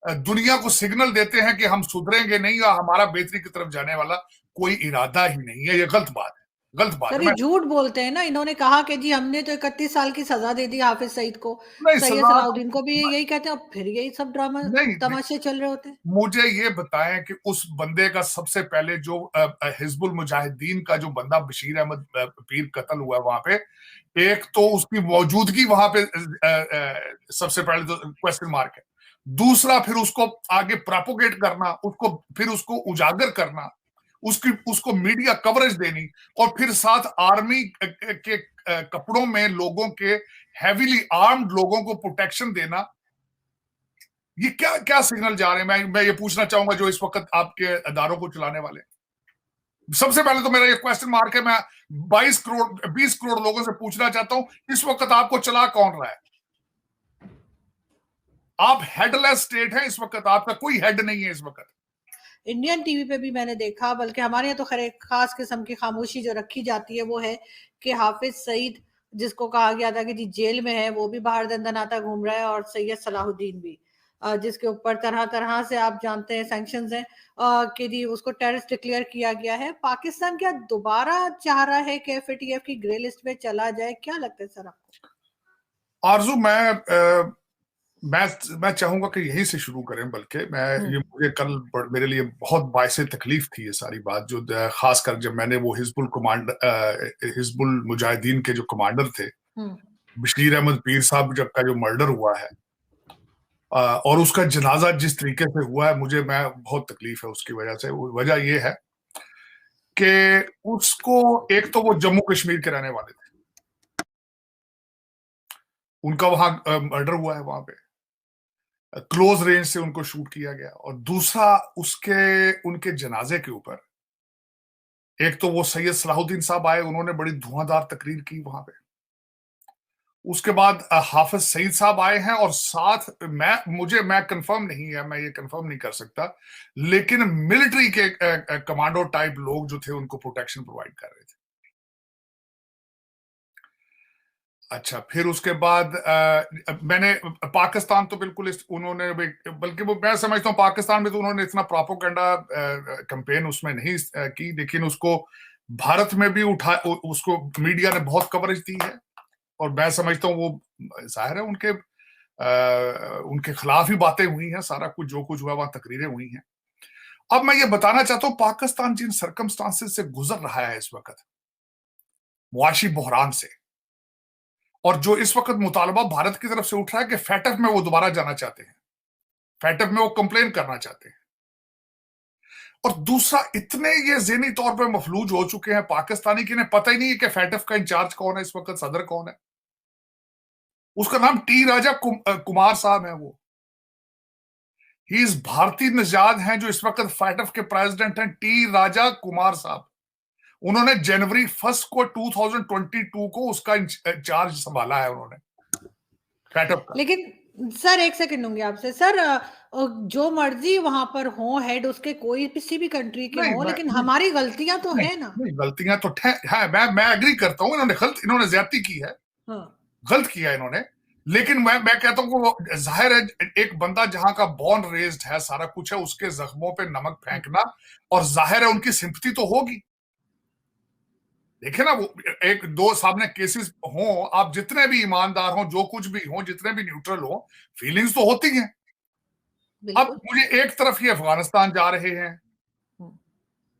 दुनिया को सिग्नल देते हैं कि हम सुधरेंगे नहीं या हमारा बेहतरी की तरफ जाने वाला कोई इरादा ही नहीं है। ये गलत बात है, गलत बात सर है। ये मैं झूठ बोलते हैं ना, इन्होंने कहा कि जी हमने तो 31 साल की सजा दे दी हाफिज सईद को। नहीं, सैयद सजा तो सलाउद्दीन को भी यही कहते हैं, और फिर यही सब ड्रामा नहीं, नहीं। तमाशे चल रहे होते हैं। मुझे ये बताएं कि उस बंदे का सबसे पहले जो हिजबुल मुजाहिदीन का जो बंदा बशीर अहमद पीर कत्ल हुआ वहां पे, एक तो उसकी मौजूदगी वहां पे सबसे पहले तो क्वेश्चन मार्क है। दूसरा फिर उसको आगे प्रोपोगेट करना, उसको फिर उसको उजागर करना, उसकी उसको मीडिया कवरेज देनी, और फिर साथ आर्मी के कपड़ों में लोगों के हैवीली आर्म्ड लोगों को प्रोटेक्शन देना। ये क्या क्या सिग्नल जा रहे हैं? मैं ये पूछना चाहूंगा जो इस वक्त आपके अदारों को चलाने वाले हैं। सबसे पहले तो मेरा ये क्वेश्चन मार्क है। मैं 22 करोड़ 20 करोड़ लोगों से पूछना चाहता हूं, इस वक्त आपको चला कौन रहा है? आप हेडलेस स्टेट है इस वक्त, आपका कोई हेड नहीं है इस वक्त। इंडियन टीवी पे भी मैंने देखा, बल्कि हमारे यहाँ तो खैर एक खास किस्म की खामोशी जो रखी जाती है वो है कि हाफिज सईद, जिसको कहा गया था कि जी जेल में है, वो भी बाहर दंदनाता घूम रहा है, और सैयद सलाहुद्दीन भी, जिसके ऊपर तरह तरह से आप जानते हैं सैंक्शंस हैं, कि जी उसको टेररिस्ट डिक्लेयर किया गया है। पाकिस्तान क्या दोबारा चाह रहा है कि एफएटीएफ की ग्रे लिस्ट में चला जाए? क्या लगता है सर आपको? आरजू, मैं चाहूंगा कि यहीं से शुरू करें। बल्कि मैं ये हम्म। मुझे कल मेरे लिए बहुत बायसे तकलीफ थी ये सारी बात, जो खासकर जब मैंने वो हिजबुल मुजाहिदीन के जो कमांडर थे हम्म। बशीर अहमद पीर साहब जब का जो मर्डर हुआ है, और उसका जनाजा जिस तरीके से हुआ है, मैं बहुत तकलीफ है उसकी वजह से। वजह यह है कि उसको, एक तो वो जम्मू कश्मीर के रहने वाले थे, उनका वहां मर्डर हुआ है, वहां पे क्लोज रेंज से उनको शूट किया गया। और दूसरा, उसके उनके जनाजे के ऊपर एक तो वो सैयद सलाहुद्दीन साहब आए, उन्होंने बड़ी धुआंधार तकरीर की वहां पे। उसके बाद हाफिज सईद साहब आए हैं, और साथ मैं कंफर्म नहीं है, मैं ये कंफर्म नहीं कर सकता, लेकिन मिलिट्री के कमांडो टाइप लोग जो थे उनको प्रोटेक्शन प्रोवाइड कर रहे थे। अच्छा, फिर उसके बाद मैंने पाकिस्तान तो बिल्कुल उन्होंने, बल्कि वो मैं समझता हूँ पाकिस्तान में तो उन्होंने इतना प्रोपोगंडा कैंपेन उसमें नहीं की, लेकिन उसको भारत में भी उसको मीडिया ने बहुत कवरेज दी है। और मैं समझता हूँ वो जाहिर है उनके खिलाफ ही बातें हुई हैं, सारा कुछ जो कुछ हुआ वहां तकरीरें हुई हैं। अब मैं ये बताना चाहता हूँ, पाकिस्तान जिन सर्कमस्टांसेस से गुजर रहा है इस वक्त, मुआशी बहरान से, और जो इस वक्त मुतालबा भारत की तरफ से उठ रहा है कि फैटफ में वो दोबारा जाना चाहते हैं, फैटफ में वो कंप्लेन करना चाहते हैं। और दूसरा, इतने ये ज़हनी तौर पे मफलूज हो चुके हैं पाकिस्तानी कि इन्हें पता ही नहीं है कि फैटफ का इंचार्ज कौन है इस वक्त, सदर कौन है। उसका नाम टी राजा कुमार साहब है। वो ही इज भारतीय निजाद हैं जो इस वक्त फैटफ के प्रेसिडेंट हैं, टी राजा कुमार साहब। उन्होंने जनवरी 1 को 2022 को उसका इंचार्ज संभाला है उन्होंने, फैटफ का। लेकिन सर एक सेकंड दूंगी आपसे सर, जो मर्जी वहां पर हो हेड उसके, कोई किसी भी कंट्री के नहीं, हो, मैं लेकिन हमारी गलतियां तो नहीं, है ना। नहीं, गलतियां तो है। मैं एग्री करता हूं, इन्होंने ज्यादती की है, हाँ। गलत किया इन्होंने। लेकिन मैं कहता हूं कि जाहिर है एक बंदा जहां का बॉर्न रेज्ड है, सारा कुछ है, उसके जख्मों पे नमक फेंकना, और जाहिर है उनकी सिंपैथी तो होगी। देखिए ना, वो एक दो सामने केसेस हो, आप जितने भी ईमानदार हो, जो कुछ भी हो, जितने भी न्यूट्रल हो, फीलिंग्स तो होती हैं। अब बिल्कुल। मुझे एक तरफ ये अफगानिस्तान जा रहे हैं, हम्म।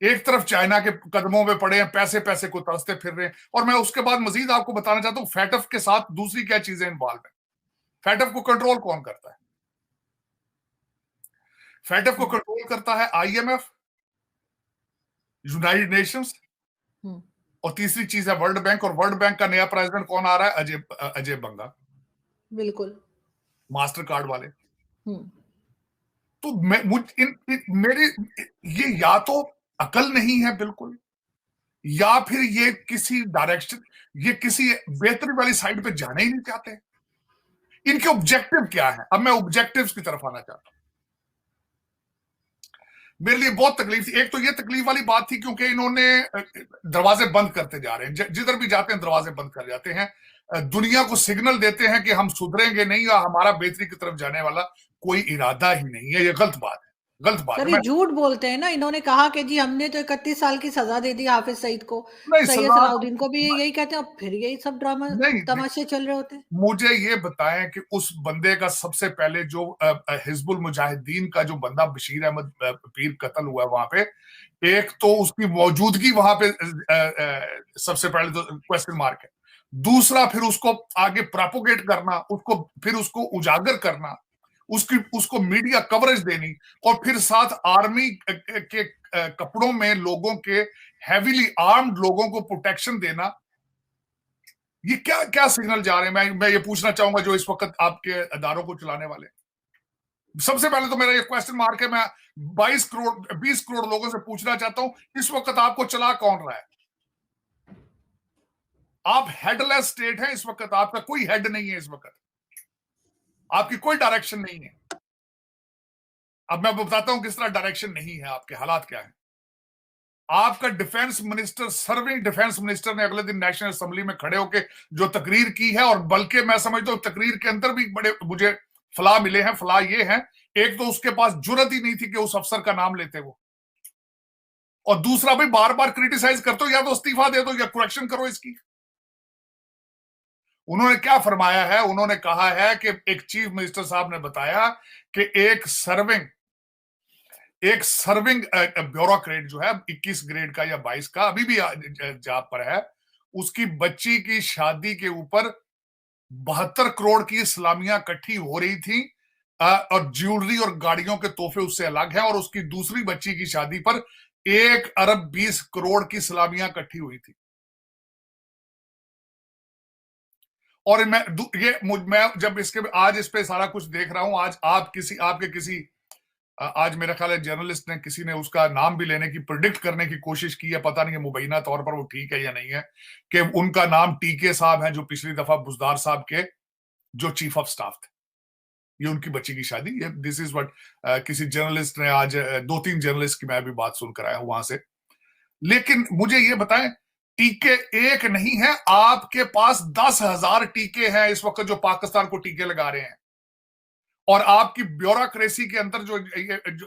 एक तरफ चाइना के कदमों में पड़े हैं, पैसे पैसे को तरसते फिर रहे हैं। और मैं उसके बाद मजीद आपको बताना चाहता हूं फैटफ के साथ दूसरी क्या चीजें इन्वॉल्व है। फैटफ को कंट्रोल कौन करता है? फैटफ को हम्म। कंट्रोल करता है आईएमएफ, यूनाइटेड नेशंस, हम्म। और तीसरी चीज है वर्ल्ड बैंक। और वर्ल्ड बैंक का नया प्रेसिडेंट कौन आ रहा है? अजय बंगा, बिल्कुल। मास्टर कार्ड वाले। हम्म। तो मैं मुझ मेरे ये या तो अकल नहीं है बिल्कुल, या फिर ये किसी डायरेक्शन, ये किसी बेहतरी वाली साइड पे जाना ही नहीं चाहते। इनके ऑब्जेक्टिव क्या है? अब मैं ऑब्जेक्टिव्स की तरफ आना चाहता हूं। मेरे लिए बहुत तकलीफ थी। एक तो ये तकलीफ वाली बात थी क्योंकि इन्होंने दरवाजे बंद करते जा रहे हैं, जिधर भी जाते हैं दरवाजे बंद कर जाते हैं। दुनिया को सिग्नल देते हैं कि हम सुधरेंगे नहीं या हमारा बेहतरी की तरफ जाने वाला कोई इरादा ही नहीं है, ये गलत बात है, गलत बात सर है। ये झूठ बोलते हैं ना, इन्होंने कहा कि जी हमने तो 31 साल की सजा दे दी हाफिज सईद को, नहीं, सैयद सजा सलाउद्दीन को भी यही कहते हैं, और फिर यही सब ड्रामा नहीं, तमाशे चल रहे होते हैं। मुझे ये बताएं कि उस बंदे का सबसे पहले जो हिजबुल मुजाहिदीन का जो बंदा बशीर अहमद पीर कत्ल हुआ वहां पे, एक तो उसकी मौजूदगी वहां पे सबसे पहले तो क्वेश्चन मार्क है। दूसरा फिर उसको आगे प्रोपोगेट करना, उसको फिर उसको उजागर करना, उसको मीडिया कवरेज देनी, और फिर साथ आर्मी के कपड़ों में लोगों के हैवीली आर्म्ड लोगों को प्रोटेक्शन देना। ये क्या क्या सिग्नल जा रहे हैं? मैं ये पूछना चाहूंगा जो इस वक्त आपके अदारों को चलाने वाले। सबसे पहले तो मेरा ये क्वेश्चन मार्क है। मैं 20 करोड़ लोगों से पूछना चाहता हूं, इस वक्त आपको चला कौन रहा है? आप हेडलेस स्टेट हैं इस वक्त, आपका कोई हेड नहीं है इस वक्त, आपकी कोई डायरेक्शन नहीं है। अब मैं बताता हूं किस तरह डायरेक्शन नहीं है, आपके हालात क्या है। आपका defence minister, serving defence minister ने अगले दिन नेशनल असेंबली में खड़े होकर जो तकरीर की है, और बल्कि मैं समझता हूं तकरीर के अंदर भी बड़े मुझे फला मिले हैं। फला ये है, एक तो उसके पास जुर्रत ही नहीं थी कि उस अफसर का नाम लेते वो, और दूसरा भी बार बार क्रिटिसाइज करते हो, या तो इस्तीफा दे दो या करेक्शन करो इसकी। उन्होंने क्या फरमाया है? उन्होंने कहा है कि एक चीफ मिनिस्टर साहब ने बताया कि एक सर्विंग ब्यूरोक्रेट जो है 21 ग्रेड का या 22 का अभी भी जॉब पर है, उसकी बच्ची की शादी के ऊपर 72 करोड़ की सलामियां इकट्ठी हो रही थी, और ज्वेलरी और गाड़ियों के तोहफे उससे अलग हैं, और उसकी दूसरी बच्ची की शादी पर 1 अरब 20 करोड़ की सलामियां इकट्ठी हुई थी। और मैं जब इसके आज इस पे सारा कुछ देख रहा हूं, आज आज मेरा ख्याल है जर्नलिस्ट ने किसी ने उसका नाम भी लेने की, प्रिडिक्ट करने की कोशिश की है, पता नहीं है मुबैना तौर पर वो ठीक है या नहीं है, कि उनका नाम टीके साहब है, जो पिछली दफा बुजदार साहब के जो चीफ ऑफ स्टाफ थे। ये उनकी बच्ची की शादी, ये दिस इज व्हाट किसी जर्नलिस्ट ने आज 2-3 जर्नलिस्ट की मैं भी बात सुनकर आया हूं वहां से। लेकिन मुझे ये बताएं, टीके एक नहीं है, आपके पास 10,000 टीके हैं इस वक्त जो पाकिस्तान को टीके लगा रहे हैं। और आपकी ब्यूरोक्रेसी के अंदर जो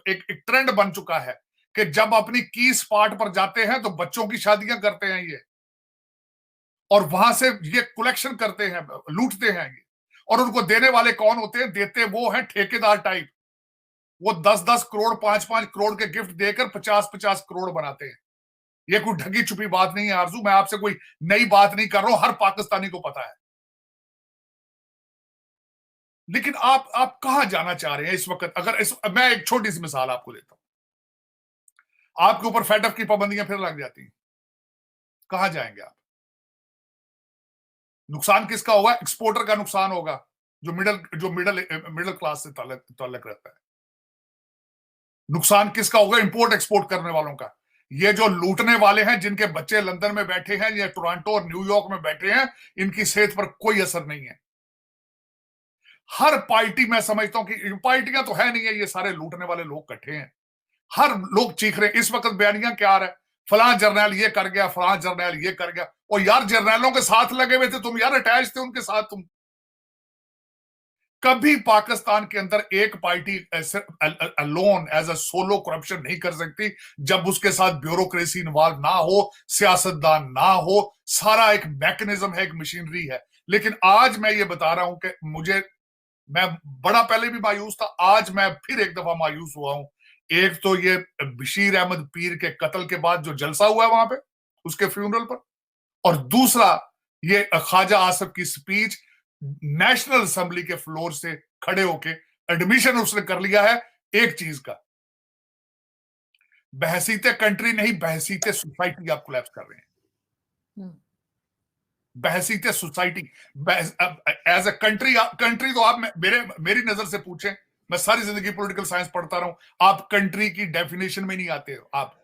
एक ट्रेंड बन चुका है कि जब अपनी की स्पॉट पर जाते हैं तो बच्चों की शादियां करते हैं ये, और वहां से ये कलेक्शन करते हैं, लूटते हैं ये। और उनको देने वाले कौन होते हैं? देते वो हैं ठेकेदार टाइप। वो 10-10 करोड़ 5-5 करोड़ के गिफ्ट देकर 50-50 करोड़ बनाते हैं। ये कोई ढकी छुपी बात नहीं है आरजू, मैं आपसे कोई नई बात नहीं कर रहा हूं, हर पाकिस्तानी को पता है। लेकिन आप कहां जाना चाह रहे हैं इस वक्त? मैं एक छोटी सी मिसाल आपको देता हूं, आपके ऊपर फेडअप की पाबंदियां फिर लग जाती हैं, कहां जाएंगे आप? नुकसान किसका होगा? एक्सपोर्टर का नुकसान होगा, जो मिडिल क्लास से ताल्लुक रहता है। नुकसान किसका होगा? इंपोर्ट एक्सपोर्ट करने वालों का। ये जो लूटने वाले हैं, जिनके बच्चे लंदन में बैठे हैं या टोरंटो और न्यूयॉर्क में बैठे हैं, इनकी सेहत पर कोई असर नहीं है। हर पार्टी, मैं समझता हूं कि पार्टियां तो है नहीं है, ये सारे लूटने वाले लोग इकट्ठे हैं। हर लोग चीख रहे हैं इस वक्त, बयानियां क्या आ रहा है, फलां जर्नैल ये कर गया, फलां जर्नैल ये कर गया। और यार जर्नैलों के साथ लगे हुए थे तुम, यार अटैच थे उनके साथ तुम। कभी पाकिस्तान के अंदर एक party alone as a solo corruption नहीं कर सकती जब उसके साथ ब्यूरोक्रेसी इन्वॉल्व ना हो, सियासतदान ना हो। सारा एक मैकेनिज्म है, एक मशीनरी है। लेकिन आज मैं ये बता रहा हूं कि मैं बड़ा पहले भी मायूस था, आज मैं फिर एक दफा मायूस हुआ हूं। एक तो ये बशीर अहमद पीर के कत्ल के बाद जो जलसा हुआ है वहां पे, उसके फ्यूनरल पर, और दूसरा ये ख्वाजा आसिफ की स्पीच नेशनल असेंबली के फ्लोर से खड़े होके एडमिशन उसने कर लिया है एक चीज का, बहसीते कंट्री नहीं, बहसीते सोसाइटी आप कोलैप्स कर रहे हैं। बहसीते सोसाइटी एज अ कंट्री तो आप मेरी नजर से पूछें, मैं सारी जिंदगी पॉलिटिकल साइंस पढ़ता रहा हूं, आप कंट्री की डेफिनेशन में नहीं आते हो आप।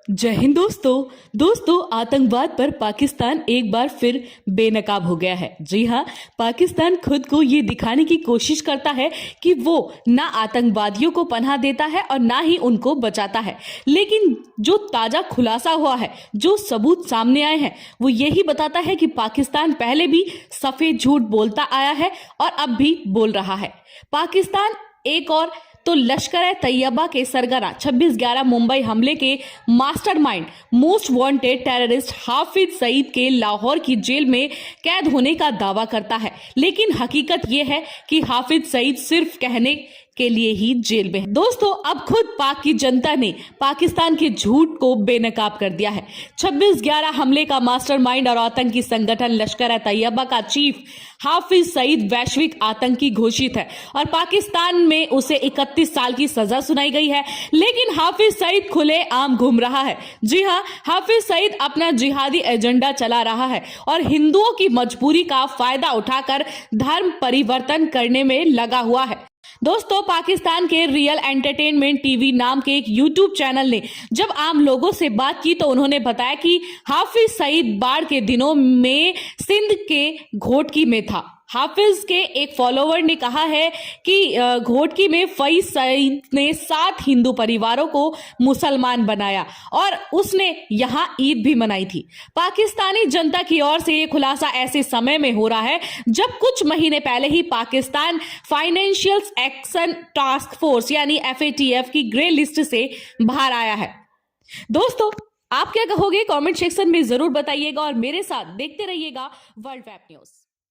जय हिंद दोस्तों आतंकवाद पर पाकिस्तान एक बार फिर बेनकाब हो गया है। जी हाँ, पाकिस्तान खुद को ये दिखाने की कोशिश करता है कि वो ना आतंकवादियों को पनाह देता है और ना ही उनको बचाता है। लेकिन जो ताजा खुलासा हुआ है, जो सबूत सामने आए हैं, वो यही बताता है कि पाकिस्तान पहले भी सफेद झूठ बोलता आया है और अब भी बोल रहा है। पाकिस्तान एक और तो लश्कर-ए-तैयबा के सरगना 26/11 मुंबई हमले के mastermind most wanted terrorist Hafiz Saeed के लाहौर की जेल में कैद होने का दावा करता है, लेकिन हकीकत यह है कि हाफिज सईद सिर्फ कहने के लिए ही जेल में है। दोस्तों, अब खुद पाक की जनता ने पाकिस्तान के झूठ को बेनकाब कर दिया है। 26/11 हमले का मास्टरमाइंड और आतंकी संगठन लश्कर-ए-तैयबा का चीफ हाफिज सईद वैश्विक आतंकी घोषित है और पाकिस्तान में उसे 31 साल की सजा सुनाई गई है, लेकिन हाफिज सईद खुले आम घूम रहा है। जी हां, हाफिज सईद अपना जिहादी एजेंडा चला रहा है और हिंदुओं की मजबूरी का फायदा उठाकर धर्म परिवर्तन करने में लगा हुआ है। दोस्तों, पाकिस्तान के रियल एंटरटेनमेंट टीवी नाम के एक यूट्यूब चैनल ने जब आम लोगों से बात की तो उन्होंने बताया कि हाफिज सईद बाढ़ के दिनों में सिंध के घोटकी में था। हाफिज के एक फॉलोवर ने कहा है कि घोटकी में फईज सईद ने 7 हिंदू परिवारों को मुसलमान बनाया और उसने यहां ईद भी मनाई थी। पाकिस्तानी जनता की ओर से ये खुलासा ऐसे समय में हो रहा है जब कुछ महीने पहले ही Pakistan financial action task force यानी FATF की ग्रे लिस्ट से बाहर आया है। दोस्तों, आप क्या कहोगे? कमेंट सेक्शन में जरूर बताइएगा और मेरे साथ देखते रहिएगा वर्ल्ड वेब न्यूज।